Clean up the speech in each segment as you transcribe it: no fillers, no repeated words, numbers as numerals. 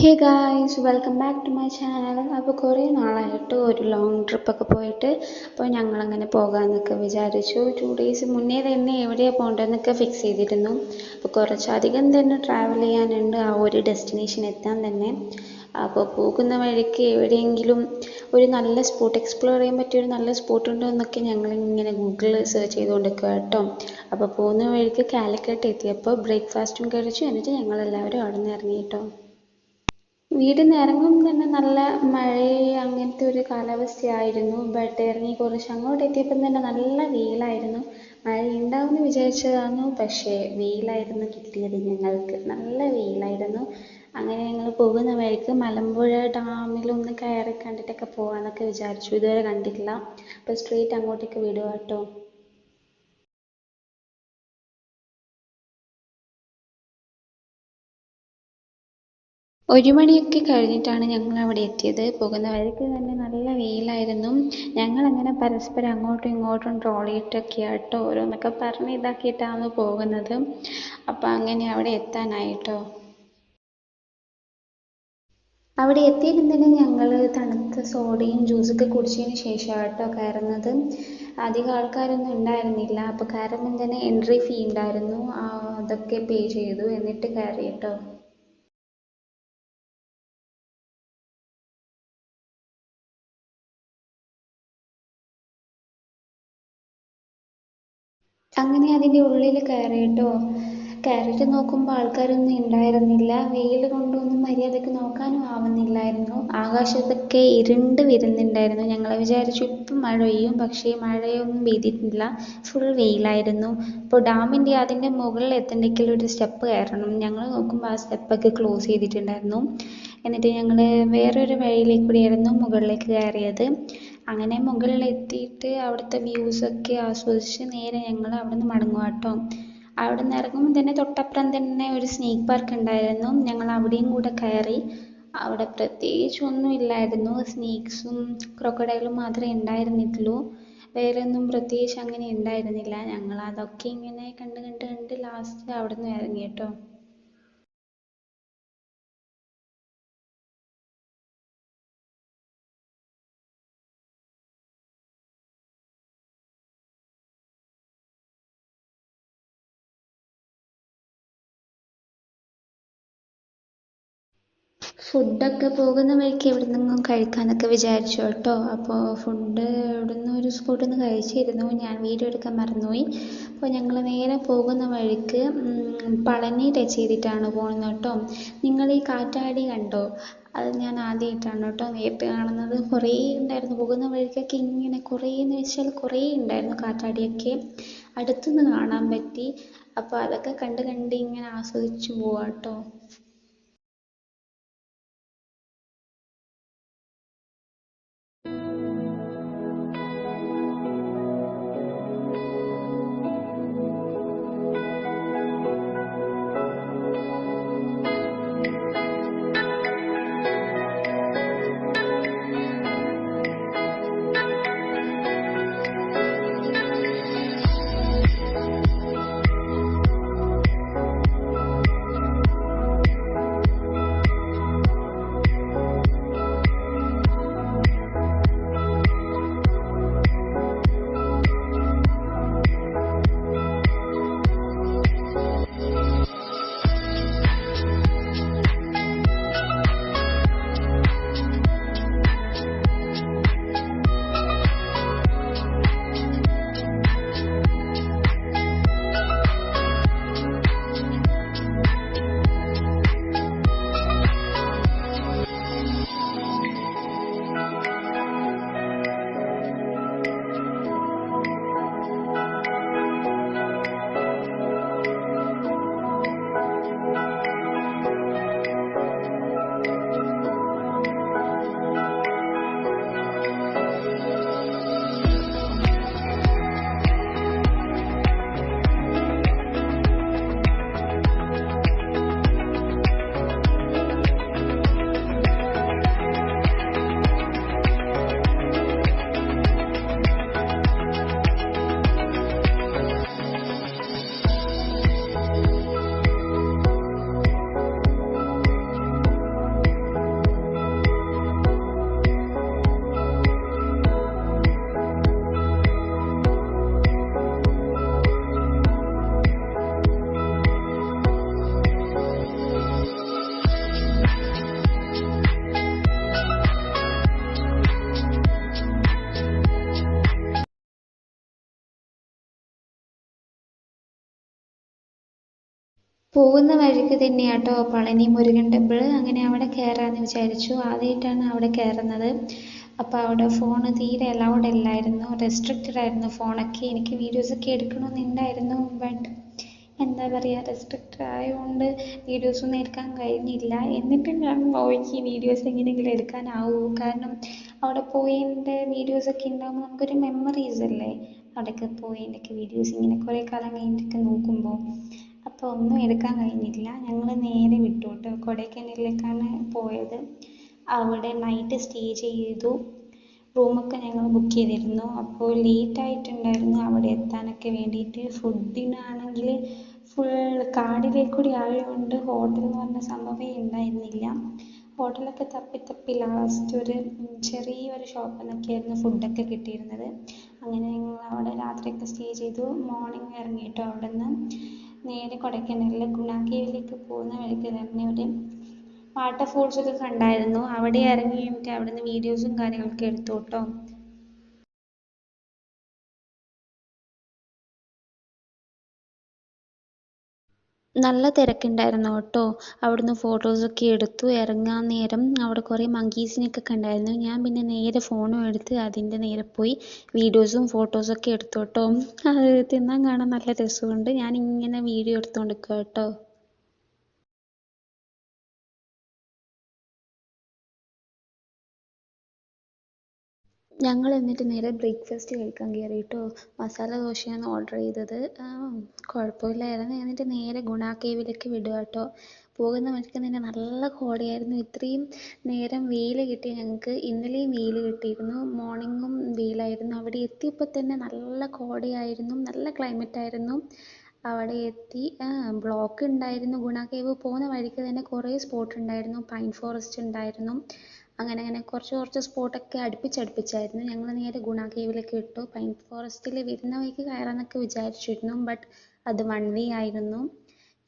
Hey guys, welcome back to my channel. അപ്പോൾ കുറേ നാളായിട്ട് ഒരു ലോങ് ട്രിപ്പൊക്കെ പോയിട്ട് അപ്പോൾ ഞങ്ങളങ്ങനെ പോകാമെന്നൊക്കെ വിചാരിച്ചു. 2 ഡേയ്സ് മുന്നേ തന്നെ എവിടെയാണ് പോകേണ്ടതെന്നൊക്കെ ഫിക്സ് ചെയ്തിരുന്നു. അപ്പോൾ കുറച്ചധികം തന്നെ ട്രാവൽ ചെയ്യാനുണ്ട് ആ ഒരു ഡെസ്റ്റിനേഷൻ എത്താൻ തന്നെ. അപ്പോൾ പോകുന്ന വഴിക്ക് എവിടെയെങ്കിലും ഒരു നല്ല സ്പോട്ട് എക്സ്പ്ലോർ ചെയ്യാൻ പറ്റിയ ഒരു നല്ല സ്പോട്ട് ഉണ്ടോ എന്നൊക്കെ ഞങ്ങളിങ്ങനെ ഗൂഗിളിൽ സെർച്ച് ചെയ്തുകൊണ്ടിരിക്കുക കേട്ടോ. അപ്പോൾ പോകുന്ന വഴിക്ക് കാലിക്കട്ട് എത്തിയപ്പോൾ ബ്രേക്ക്ഫാസ്റ്റും കഴിച്ചു. എന്നിട്ട് ഞങ്ങളെല്ലാവരും അവിടെ നിന്ന് ഇറങ്ങി കേട്ടോ. വീട്ടിൽ നിന്ന് ഇറങ്ങുമ്പോൾ തന്നെ നല്ല മഴ അങ്ങനത്തെ ഒരു കാലാവസ്ഥയായിരുന്നു. ബട്ട് ഇറങ്ങി കുറച്ച് അങ്ങോട്ട് എത്തിയപ്പം തന്നെ നല്ല വെയിലായിരുന്നു. മഴ ഉണ്ടാവുമെന്ന് വിചാരിച്ചതാണ്, പക്ഷേ വെയിലായിരുന്നു കിട്ടിയത് ഞങ്ങൾക്ക്. നല്ല വെയിലായിരുന്നു. അങ്ങനെ ഞങ്ങൾ പോകുന്ന വഴിക്ക് മലമ്പുഴ ഡാമിലൊന്ന് കയറി കണ്ടിട്ടൊക്കെ പോകാമെന്നൊക്കെ വിചാരിച്ചു. ഇതുവരെ കണ്ടിട്ടില്ല. അപ്പോൾ സ്ട്രെയിറ്റ് അങ്ങോട്ടേക്ക് വിടുക കേട്ടോ. 1 മണിയൊക്കെ കഴിഞ്ഞിട്ടാണ് ഞങ്ങൾ അവിടെ എത്തിയത്. പോകുന്ന വഴിക്ക് തന്നെ നല്ല വെയിലായിരുന്നു. ഞങ്ങളങ്ങനെ പരസ്പരം അങ്ങോട്ടും ഇങ്ങോട്ടും ട്രോളിയിട്ടൊക്കെയാട്ടോ ഓരോന്നൊക്കെ പറഞ്ഞ് ഇതാക്കിയിട്ടാണ് പോകുന്നത്. അപ്പം അങ്ങനെ അവിടെ എത്താനായിട്ടോ. അവിടെ എത്തിയതും തന്നെ ഞങ്ങൾ തണുത്ത സോഡയും ജ്യൂസൊക്കെ കുടിച്ചതിന് ശേഷമാട്ടോ കയറുന്നത്. അധികം ആൾക്കാരൊന്നും ഉണ്ടായിരുന്നില്ല. അപ്പോൾ കയറുമ്പം തന്നെ എൻട്രി ഫീ ഉണ്ടായിരുന്നു. അതൊക്കെ പേ ചെയ്തു, എന്നിട്ട് കയറി കേട്ടോ. അങ്ങനെ അതിൻ്റെ ഉള്ളിൽ കയറിയിട്ടോ. കയറിയിട്ട് നോക്കുമ്പോൾ ആൾക്കാരൊന്നും ഉണ്ടായിരുന്നില്ല. വെയിൽ കൊണ്ടൊന്നും മര്യാദയ്ക്ക് നോക്കാനും ആവുന്നില്ലായിരുന്നു. ആകാശത്തൊക്കെ ഇരുണ്ട് വരുന്നുണ്ടായിരുന്നു. ഞങ്ങൾ വിചാരിച്ചു ഇപ്പം മഴ പെയ്യും, പക്ഷേ മഴയൊന്നും പെയ്തിട്ടില്ല. ഫുൾ വെയിലായിരുന്നു. അപ്പോൾ ഡാമിൻ്റെ അതിൻ്റെ മുകളിൽ എത്തണമെങ്കിൽ ഒരു സ്റ്റെപ്പ് കയറണം. ഞങ്ങൾ നോക്കുമ്പോൾ ആ സ്റ്റെപ്പൊക്കെ ക്ലോസ് ചെയ്തിട്ടുണ്ടായിരുന്നു. എന്നിട്ട് ഞങ്ങൾ വേറൊരു വഴിയിലേക്ക് കൂടിയായിരുന്നു മുകളിലേക്ക് കയറിയത്. അങ്ങനെ മുകളിലെത്തിയിട്ട് അവിടുത്തെ വ്യൂസൊക്കെ ആസ്വദിച്ച് നേരെ ഞങ്ങൾ അവിടെ നിന്ന് മടങ്ങുക കേട്ടോ. അവിടെ നിന്ന് ഇറങ്ങുമ്പോൾ തന്നെ തൊട്ടപ്പുറം തന്നെ ഒരു സ്നേക്ക് പാർക്ക് ഉണ്ടായിരുന്നു. ഞങ്ങൾ അവിടെയും കൂടെ കയറി. അവിടെ പ്രത്യേകിച്ച് ഒന്നും ഇല്ലായിരുന്നു. സ്നേക്സും ക്രൊക്കഡൈലും മാത്രമേ ഉണ്ടായിരുന്നിട്ടുള്ളൂ. വേറെ ഒന്നും പ്രത്യേകിച്ച് അങ്ങനെ ഉണ്ടായിരുന്നില്ല. ഞങ്ങൾ അതൊക്കെ ഇങ്ങനെ കണ്ട് കണ്ട് കണ്ട് ലാസ്റ്റ് അവിടെ നിന്ന് ഇറങ്ങി കേട്ടോ. ഫുഡൊക്കെ പോകുന്ന വഴിക്ക് എവിടുന്നെങ്കിലും കഴിക്കാമെന്നൊക്കെ വിചാരിച്ചു കേട്ടോ. അപ്പോൾ ഫുഡ് എവിടുന്ന് ഒരു സ്പോട്ടിൽ നിന്ന് കഴിച്ചിരുന്നു. ഞാൻ വീഡിയോ എടുക്കാൻ മറന്നുപോയി. അപ്പോൾ ഞങ്ങൾ നേരെ പോകുന്ന വഴിക്ക് പളനി ടച്ച് ചെയ്തിട്ടാണ് പോകുന്നത് കേട്ടോ. നിങ്ങൾ ഈ കാറ്റാടി കണ്ടോ? അത് ഞാൻ ആദ്യമായിട്ടാണ് കേട്ടോ നേരിട്ട് കാണുന്നത്. കുറേ ഉണ്ടായിരുന്നു പോകുന്ന വഴിക്കൊക്കെ. ഇങ്ങനെ കുറേ എന്ന് വെച്ചാൽ കുറേ ഉണ്ടായിരുന്നു കാറ്റാടിയൊക്കെ. അടുത്തുനിന്ന് കാണാൻ പറ്റി. അപ്പോൾ അതൊക്കെ കണ്ട് കണ്ട് ഇങ്ങനെ ആസ്വദിച്ചു പോവാം കേട്ടോ. പോകുന്ന വഴിക്ക് തന്നെയാട്ടോ പളനി മുരുകൻ ടെമ്പിൾ. അങ്ങനെ അവിടെ കയറാമെന്ന് വിചാരിച്ചു. ആദ്യമായിട്ടാണ് അവിടെ കയറുന്നത്. അപ്പോൾ അവിടെ ഫോൺ തീരെ അലൗഡ് അല്ലായിരുന്നു, റെസ്ട്രിക്റ്റഡ് ആയിരുന്നു ഫോണൊക്കെ. എനിക്ക് വീഡിയോസൊക്കെ എടുക്കണമെന്നുണ്ടായിരുന്നു, ബട്ട് എന്താ പറയുക, റെസ്ട്രിക്റ്റഡ് ആയതുകൊണ്ട് വീഡിയോസൊന്നും എടുക്കാൻ കഴിഞ്ഞില്ല. എന്നിട്ടും ഞാൻ നോക്കി വീഡിയോസ് എങ്ങനെയെങ്കിലും എടുക്കാനാവൂ. കാരണം അവിടെ പോയതിൻ്റെ വീഡിയോസൊക്കെ ഉണ്ടാകുമ്പോൾ നമുക്കൊരു മെമ്മറീസ് അല്ലേ. അവിടെയൊക്കെ പോയതിൻ്റെയൊക്കെ വീഡിയോസ് ഇങ്ങനെ കുറേ കാലം കഴിഞ്ഞിട്ടൊക്കെ നോക്കുമ്പോൾ. അപ്പോൾ ഒന്നും എടുക്കാൻ കഴിഞ്ഞില്ല. ഞങ്ങൾ നേരെ വിട്ടു കേട്ടോ. കൊടൈക്കനാലിലേക്കാണ് പോയത്. അവിടെ നൈറ്റ് സ്റ്റേ ചെയ്തു. റൂമൊക്കെ ഞങ്ങൾ ബുക്ക് ചെയ്തിരുന്നു. അപ്പോൾ ലേറ്റ് ആയിട്ടുണ്ടായിരുന്നു അവിടെ എത്താനൊക്കെ വേണ്ടിയിട്ട്. ഫുഡിനാണെങ്കിൽ ഫുൾ കാടിലേക്ക് കൂടി ആയതുകൊണ്ട് ഹോട്ടൽ എന്ന് പറഞ്ഞ സംഭവമേ ഉണ്ടായിരുന്നില്ല. ഹോട്ടലൊക്കെ തപ്പി തപ്പി ലാസ്റ്റ് ഒരു ചെറിയൊരു ഷോപ്പിൽ നിന്നൊക്കെയായിരുന്നു ഫുഡൊക്കെ കിട്ടിയിരുന്നത്. അങ്ങനെ ഞങ്ങൾ അവിടെ രാത്രിയൊക്കെ സ്റ്റേ ചെയ്തു. മോർണിംഗ് ഇറങ്ങി കേട്ടോ. അവിടെ നിന്ന് നേരെ കൊടൈക്കനാലിലെ ഗുണ കേവിലേക്ക് പോകുന്ന വഴിക്ക് തന്നെ ഒരു വാട്ടർഫോൾസൊക്കെ കണ്ടായിരുന്നു. അവിടെ ഇറങ്ങി എന്നിട്ട് അവിടെ നിന്ന് വീഡിയോസും കാര്യങ്ങളൊക്കെ എടുത്തു കേട്ടോ. നല്ല തിരക്കുണ്ടായിരുന്നു കേട്ടോ. അവിടുന്ന് ഫോട്ടോസൊക്കെ എടുത്തു. ഇറങ്ങാൻ നേരം അവിടെ കുറേ മങ്കീസിനെയൊക്കെ കണ്ടായിരുന്നു. ഞാൻ പിന്നെ നേരെ ഫോണും എടുത്ത് അതിൻ്റെ നേരെ പോയി വീഡിയോസും ഫോട്ടോസൊക്കെ എടുത്തു കേട്ടോ. അത് തിന്നാൻ കാണാൻ നല്ല രസമുണ്ട്. ഞാനിങ്ങനെ വീഡിയോ എടുത്തുകൊണ്ട് നിൽക്കുക കേട്ടോ. ഞങ്ങൾ എന്നിട്ട് നേരെ ബ്രേക്ക്ഫാസ്റ്റ് കഴിക്കാൻ കയറി കേട്ടോ. മസാല ദോശയാണ് ഓർഡർ ചെയ്തത്. കുഴപ്പമില്ലായിരുന്നു. എന്നിട്ട് നേരെ ഗുണ കേവിലേക്ക് വിടുക കേട്ടോ. പോകുന്ന വഴിക്ക് തന്നെ നല്ല കോടയായിരുന്നു. ഇത്രയും നേരം വെയിൽ കിട്ടി ഞങ്ങൾക്ക്. ഇന്നലെയും വെയിൽ കിട്ടിയിരുന്നു. മോർണിംഗും വെയിലായിരുന്നു. അവിടെ എത്തിയപ്പോൾ തന്നെ നല്ല കോടയായിരുന്നു, നല്ല ക്ലൈമറ്റ് ആയിരുന്നു. അവിടെ എത്തി. ബ്ലോക്ക് ഉണ്ടായിരുന്നു. ഗുണ കേവ് പോകുന്ന വഴിക്ക് തന്നെ കുറേ സ്പോട്ട് ഉണ്ടായിരുന്നു. പൈൻ ഫോറസ്റ്റ് ഉണ്ടായിരുന്നു. അങ്ങനെ അങ്ങനെ കുറച്ച് കുറച്ച് സ്പോട്ടൊക്കെ അടുപ്പിച്ചടുപ്പിച്ചായിരുന്നു. ഞങ്ങൾ നേരെ ഗുണ കേവിലേക്ക് വിട്ടു. പൈൻ ഫോറസ്റ്റിൽ വരുന്ന വഴിക്ക് കയറാമെന്നൊക്കെ വിചാരിച്ചിരുന്നു, ബട്ട് അത് വൺ വേ ആയിരുന്നു.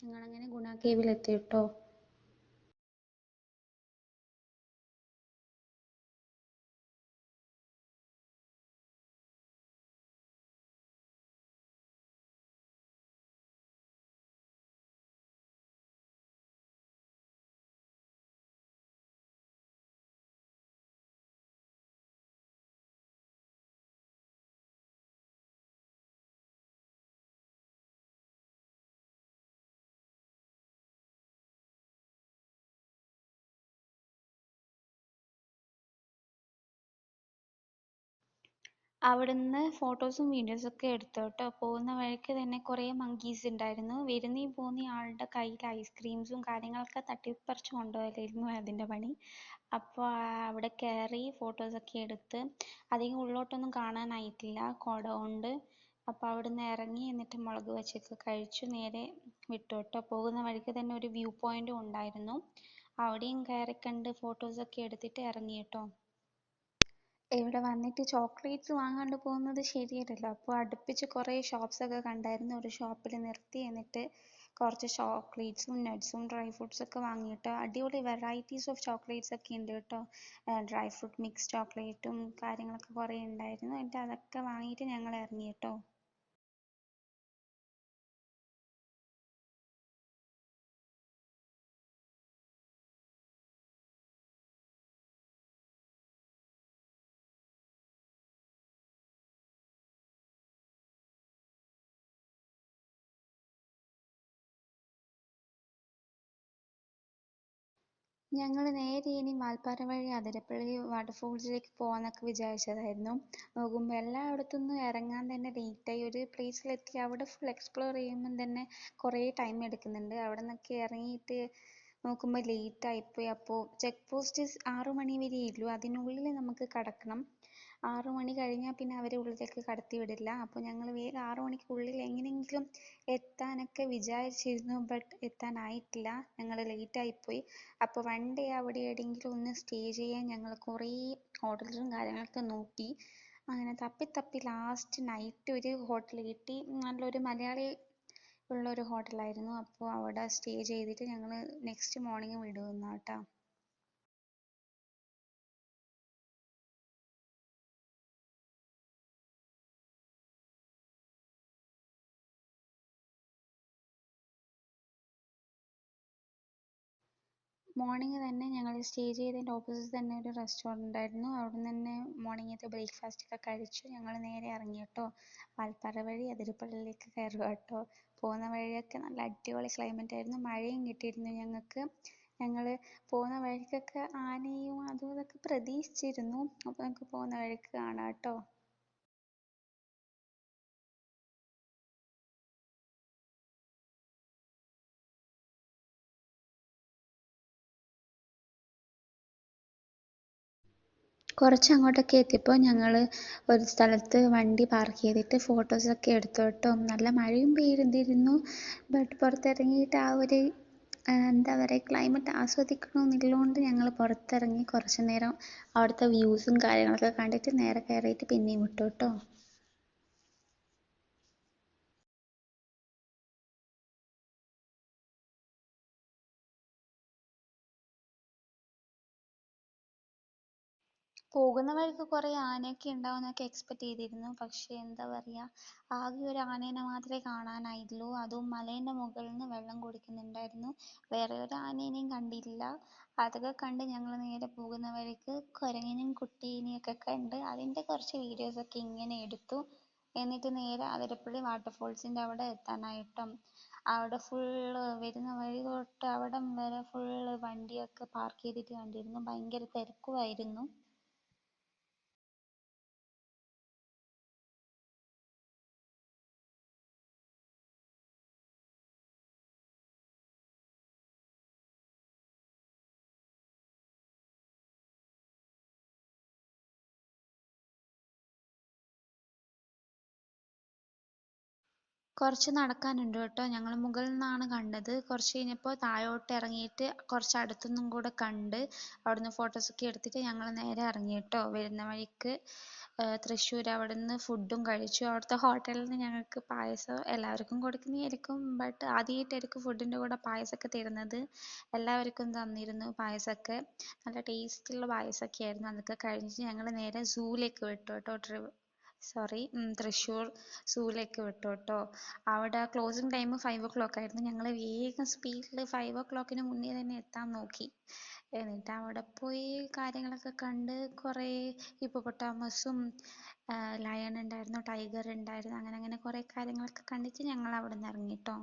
ഞങ്ങളങ്ങനെ ഗുണ കേവിലെത്തി കേട്ടോ. അവിടുന്ന് ഫോട്ടോസും വീഡിയോസൊക്കെ എടുത്തു കേട്ടോ. പോകുന്ന വഴിക്ക് തന്നെ കുറേ മങ്കീസ് ഉണ്ടായിരുന്നു. വരുന്നേം പോകുന്നേം ആളുടെ കയ്യിൽ ഐസ്ക്രീംസും കാര്യങ്ങളൊക്കെ തട്ടിപ്പറിച്ച് കൊണ്ടുപോകലായിരുന്നു അതിൻ്റെ പണി. അപ്പോൾ അവിടെ കയറി ഫോട്ടോസൊക്കെ എടുത്ത്. അധികം ഉള്ളോട്ടൊന്നും കാണാനായിട്ടില്ല കുട കൊണ്ട്. അപ്പോൾ അവിടുന്ന് ഇറങ്ങി എന്നിട്ട് മുളക് ബജിയൊക്കെ കഴിച്ചു നേരെ വിട്ടു കേട്ടോ. പോകുന്ന വഴിക്ക് തന്നെ ഒരു വ്യൂ പോയിന്റും ഉണ്ടായിരുന്നു. അവിടെയും കയറി കണ്ട് ഫോട്ടോസൊക്കെ എടുത്തിട്ട് ഇറങ്ങി കേട്ടോ. ഇവിടെ വന്നിട്ട് ചോക്ലേറ്റ്സ് വാങ്ങാണ്ട് പോകുന്നത് ശരിയല്ലല്ലോ. അപ്പോൾ അടുപ്പിച്ച് കുറേ ഷോപ്സൊക്കെ കണ്ടായിരുന്നു. ഒരു ഷോപ്പിൽ നിർത്തി. എന്നിട്ട് കുറച്ച് ചോക്ലേറ്റ്സും നട്ട്സും ഡ്രൈ ഫ്രൂട്ട്സ് ഒക്കെ വാങ്ങിയിട്ടോ. അടിപൊളി വെറൈറ്റീസ് ഓഫ് ചോക്ലേറ്റ്സ് ഒക്കെ ഉണ്ട് കേട്ടോ. ഡ്രൈ ഫ്രൂട്ട് മിക്സ് ചോക്ലേറ്റും കാര്യങ്ങളൊക്കെ കുറേ ഉണ്ടായിരുന്നു. എന്നിട്ട് അതൊക്കെ വാങ്ങിയിട്ട് ഞങ്ങൾ ഇറങ്ങി കേട്ടോ. ഞങ്ങൾ നേരെ ഇനി വാൽപ്പാറ വഴി അതിരപ്പള്ളി വാട്ടർഫോൾസിലേക്ക് പോകാമെന്നൊക്കെ വിചാരിച്ചതായിരുന്നു. നോക്കുമ്പോൾ എല്ലായിടത്തുനിന്നും ഇറങ്ങാൻ തന്നെ ലേറ്റായി. ഒരു പ്ലേസിലെത്തി അവിടെ ഫുൾ എക്സ്പ്ലോർ ചെയ്യുമ്പം തന്നെ കുറേ ടൈം എടുക്കുന്നുണ്ട്. അവിടെ നിന്നൊക്കെ ഇറങ്ങിയിട്ട് നോക്കുമ്പോൾ ലേറ്റായിപ്പോയി. അപ്പോൾ ചെക്ക് പോസ്റ്റ് 6 മണി വരെയേ ഉള്ളൂ. അതിനുള്ളിൽ നമുക്ക് കടക്കണം. 6 മണി കഴിഞ്ഞാൽ പിന്നെ അവരെ ഉള്ളിലേക്ക് കടത്തി വിടില്ല. അപ്പോൾ ഞങ്ങൾ വേഗം 6 മണിക്കുള്ളിൽ എങ്ങനെയെങ്കിലും എത്താനൊക്കെ വിചാരിച്ചിരുന്നു, ബട്ട് എത്താനായിട്ടില്ല. ഞങ്ങൾ ലേറ്റായിപ്പോയി. അപ്പോൾ വൺ ഡേ അവിടെ എവിടെയെങ്കിലും ഒന്ന് സ്റ്റേ ചെയ്യാൻ ഞങ്ങൾ കുറേ ഹോട്ടൽസും കാര്യങ്ങളൊക്കെ നോക്കി. അങ്ങനെ തപ്പി തപ്പി ലാസ്റ്റ് നൈറ്റ് ഒരു ഹോട്ടൽ കിട്ടി. നല്ലൊരു മലയാളി ഉള്ളൊരു ഹോട്ടലായിരുന്നു. അപ്പോൾ അവിടെ സ്റ്റേ ചെയ്തിട്ട് ഞങ്ങൾ നെക്സ്റ്റ് മോർണിംഗ് വിടുമെന്നാണ് കേട്ടോ. മോർണിംഗ് തന്നെ ഞങ്ങൾ സ്റ്റേ ചെയ്തതിൻ്റെ ഓപ്പോസിറ്റ് തന്നെ ഒരു റെസ്റ്റോറൻ്റ് ഉണ്ടായിരുന്നു. അവിടെ നിന്ന് തന്നെ മോർണിംഗത്തെ ബ്രേക്ക്ഫാസ്റ്റ് ഒക്കെ കഴിച്ചു ഞങ്ങൾ നേരെ ഇറങ്ങി കേട്ടോ. വാൽപ്പാറ വഴി അതിരപ്പള്ളിയിലേക്ക് കയറുക കേട്ടോ. പോകുന്ന വഴിയൊക്കെ നല്ല അടിപൊളി ക്ലൈമറ്റ് ആയിരുന്നു. മഴയും കിട്ടിയിരുന്നു ഞങ്ങൾക്ക്. ഞങ്ങൾ പോകുന്ന വഴിക്കൊക്കെ ആനയും അതും ഇതൊക്കെ പ്രതീക്ഷിച്ചിരുന്നു. അപ്പോൾ നമുക്ക് പോകുന്ന വഴിക്ക് കാണാം കേട്ടോ. കുറച്ച് അങ്ങോട്ടൊക്കെ എത്തിയപ്പോൾ ഞങ്ങൾ ഒരു സ്ഥലത്ത് വണ്ടി പാർക്ക് ചെയ്തിട്ട് ഫോട്ടോസൊക്കെ എടുത്തു കേട്ടോ. നല്ല മഴയും പെയ്തിരുന്നു. ബട്ട് പുറത്തിറങ്ങിയിട്ട് ആ ഒരു എന്താ പറയുക ക്ലൈമറ്റ് ആസ്വദിക്കണമെന്നുള്ളതുകൊണ്ട് ഞങ്ങൾ പുറത്തിറങ്ങി കുറച്ച് നേരം അവിടുത്തെ വ്യൂസും കാര്യങ്ങളൊക്കെ കണ്ടിട്ട് നേരെ കയറിയിട്ട് പിന്നെയും വിട്ടു കേട്ടോ. പോകുന്ന വഴിക്ക് കുറേ ആനയൊക്കെ ഉണ്ടാവുമെന്നൊക്കെ എക്സ്പെക്റ്റ് ചെയ്തിരുന്നു. പക്ഷേ എന്താ പറയുക, ആകെ ഒരു ആനേനെ മാത്രമേ കാണാനായുള്ളൂ. അതും മലേൻ്റെ മുകളിൽ നിന്ന് വെള്ളം കുടിക്കുന്നുണ്ടായിരുന്നു. വേറെ ഒരു ആനേനെയും കണ്ടില്ല. അതൊക്കെ കണ്ട് ഞങ്ങൾ നേരെ പോകുന്ന വഴിക്ക് കുരങ്ങനെയും കുട്ടീനെയും ഒക്കെ കണ്ട് അതിൻ്റെ കുറച്ച് വീഡിയോസൊക്കെ ഇങ്ങനെ എടുത്തു. എന്നിട്ട് നേരെ അതിരപ്പള്ളി വാട്ടർഫോൾസിൻ്റെ അവിടെ എത്താനായിട്ടും അവിടെ ഫുള്ള് വരുന്ന വഴി തൊട്ട് അവിടം വരെ ഫുള്ള് വണ്ടിയൊക്കെ പാർക്ക് ചെയ്തിട്ട് കണ്ടിരുന്നു. ഭയങ്കര തിരക്കുമായിരുന്നു. കുറച്ച് നടക്കാനുണ്ട് കേട്ടോ. ഞങ്ങൾ മുകളിൽ നിന്നാണ് കണ്ടത്. കുറച്ച് കഴിഞ്ഞപ്പോൾ താഴോട്ട് ഇറങ്ങിയിട്ട് കുറച്ച് അടുത്തുനിന്നും കൂടെ കണ്ട് അവിടുന്ന് ഫോട്ടോസൊക്കെ എടുത്തിട്ട് ഞങ്ങൾ നേരെ ഇറങ്ങി കേട്ടോ. വരുന്ന വഴിക്ക് തൃശ്ശൂർ അവിടെ നിന്ന് ഫുഡും കഴിച്ചു. അവിടുത്തെ ഹോട്ടലിൽ നിന്ന് ഞങ്ങൾക്ക് പായസം എല്ലാവർക്കും കൊടുക്കുന്നതായിരിക്കും. ബട്ട് ആദ്യമായിട്ടായിരിക്കും ഫുഡിൻ്റെ കൂടെ പായസമൊക്കെ തരുന്നത്. എല്ലാവർക്കും തന്നിരുന്നു പായസമൊക്കെ. നല്ല ടേസ്റ്റുള്ള പായസമൊക്കെ ആയിരുന്നു. അതൊക്കെ കഴിഞ്ഞിട്ട് ഞങ്ങൾ നേരെ സൂവിലേക്ക് വിട്ടു കേട്ടോ. തൃശ്ശൂർ സൂവിലേക്ക് വിട്ടു കേട്ടോ. അവിടെ ക്ലോസിങ് ടൈം 5 o'clock ആയിരുന്നു. ഞങ്ങൾ വേഗം സ്പീഡിൽ 5 o'clock മുന്നേ തന്നെ എത്താൻ നോക്കി. എന്നിട്ട് അവിടെ പോയി കാര്യങ്ങളൊക്കെ കണ്ട് കുറേ ഹിപ്പോപ്പൊട്ടാമസും ലയൺ ഉണ്ടായിരുന്നു, ടൈഗർ ഉണ്ടായിരുന്നു. അങ്ങനെ അങ്ങനെ കുറേ കാര്യങ്ങളൊക്കെ കണ്ടിട്ട് ഞങ്ങൾ അവിടെ നിന്ന് ഇറങ്ങി കേട്ടോ.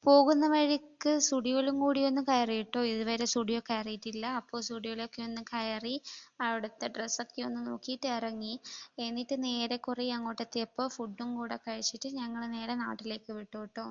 പോകുന്ന വഴിക്ക് സ്റ്റുഡിയോയിലും കൂടി ഒന്ന് കയറി കേട്ടോ. ഇതുവരെ സ്റ്റുഡിയോ കയറിയിട്ടില്ല. അപ്പോൾ സ്റ്റുഡിയോയിലൊക്കെ ഒന്ന് കയറി അവിടുത്തെ ഡ്രസ്സൊക്കെ ഒന്ന് നോക്കിയിട്ട് ഇറങ്ങി. എന്നിട്ട് നേരെ കുറേ അങ്ങോട്ട് എത്തിയപ്പോൾ ഫുഡും കൂടെ കഴിച്ചിട്ട് ഞങ്ങൾ നേരെ നാട്ടിലേക്ക് വിട്ടു കേട്ടോ.